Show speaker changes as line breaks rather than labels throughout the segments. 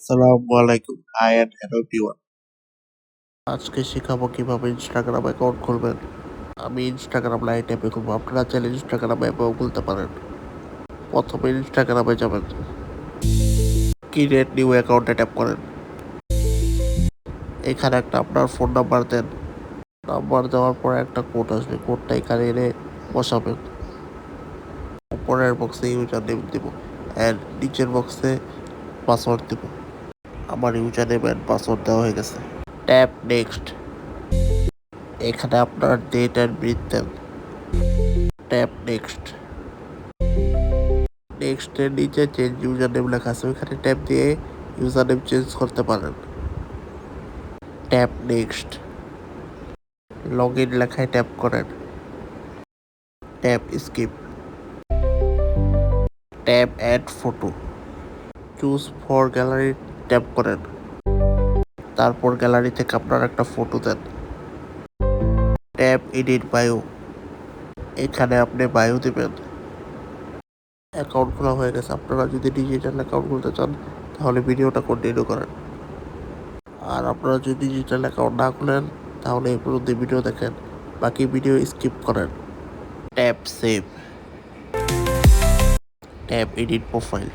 আসসালামু আলাইকুম। Hi and hello everyone. আজকে শেখাবো কিভাবে ইনস্টাগ্রাম অ্যাকাউন্ট খুলবেন। আমি ইনস্টাগ্রাম লাইট অ্যাপে খুলবো। আপনারা চাইলে ইনস্টাগ্রাম অ্যাপেও খুলতে পারেন। প্রথমে ইনস্টাগ্রামে যাবেন, ক্রিয়েট নিউ অ্যাকাউন্টে ট্যাপ করেন। এখানে একটা আপনার ফোন নাম্বার দেন। নাম্বার দেওয়ার পরে একটা কোড আসবে, কোডটা এখানে এনে বসাবেন। উপরের বক্সে ইউজার নেম দিব অ্যান্ড নিচের বক্সে পাসওয়ার্ড দিব। আমার ইউজার নেম অ্যান্ড পাসওয়ার্ড দেওয়া হয়ে গেছে। Tap next. এখানে আপনার ডেট অ্যান্ড ব্রিথ দেন। Tap next. নেক্সটের নিচে চেঞ্জ ইউজার নেম লেখা আছে, ওইখানে ট্যাপ দিয়ে ইউজার নেম চেঞ্জ করতে পারেন। Tap next. লগ ইন লেখায় ট্যাপ করেন। Tap skip. Tap add photo. Choose for gallery tap করেন। তারপর গ্যালারি থেকে আপনার একটা ফটো দেন। Tap edit bio. এখানে আপনি বায়ো দিবেন। অ্যাকাউন্ট খোলা হয়ে গেছে। আপনারা যদি ডিজিটাল অ্যাকাউন্ট খুলতে চান তাহলে ভিডিওটা কন্টিনিউ করেন। আর আপনারা যদি ডিজিটাল অ্যাকাউন্ট না খুলেন তাহলে এই পর্যন্ত ভিডিও দেখেন, বাকি ভিডিও স্কিপ করেন। Tap save. Tap edit profile.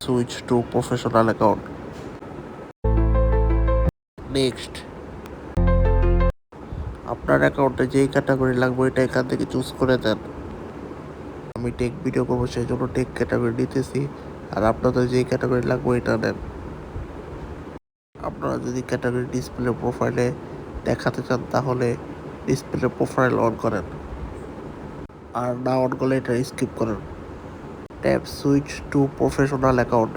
Switch to professional account. Next. আপনার অ্যাকাউন্টে যেই ক্যাটাগরি লাগবে এটা এখান থেকে চুজ করে দেন। আমি টেক ভিডিও করবো সেই জন্য টেক ক্যাটাগরি নিতেছি, আর আপনাদের যেই ক্যাটাগরি লাগবে এটা নেন। আপনারা যদি ক্যাটাগরি ডিসপ্লে প্রোফাইলে দেখাতে চান তাহলে ডিসপ্লে প্রোফাইল অন করেন, আর না অন করলে এটা স্কিপ করেন। Tap switch to professional account.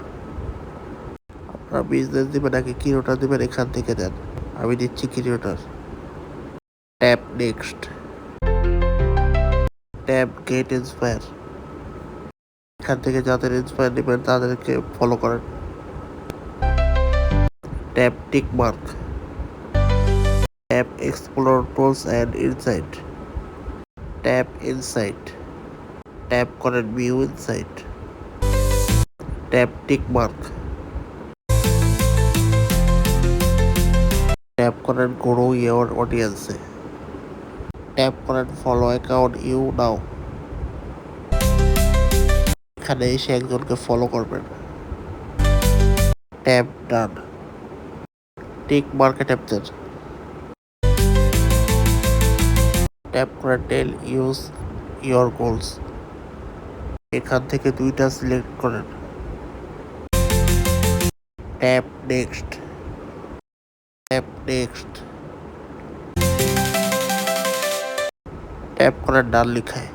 আপনারা বিজনেস দিবেন নাকি ক্রিয়েটর দিবেন এখান থেকে দেন। আমি দিচ্ছি creator. Tap next. Tap get inspire. এখান থেকে যাদের ইন্সপায়ার নেবেন তাদেরকে ফলো করেন। Tap tick mark. Tap explore tools and insight. Tap insight. Tap করেন view insight. Tap tick mark. Tap করেন গ্রো ইওর অডিয়েন্সে। ট্যাপ করেন ফলো অ্যাকাউন্ট ইউ নাও। এখানে এসে একজনকে ফলো করবেন। Tap done. টিক মার্কে ট্যাপ দেন। ট্যাপ করে টেল ইউজ ইওর গোলস। এখান থেকে দুইটা সিলেক্ট করেন। Tap next. Tap next. Tap করেন ডান লিখায়।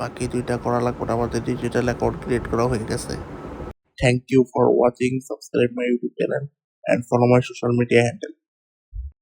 বাকি দুইটা করা লাগবে না, আমাদের ডিজিটাল অ্যাকাউন্ট ক্রিয়েট করা হয়ে গেছে। Thank you for watching, subscribe my YouTube channel and follow my social media handle.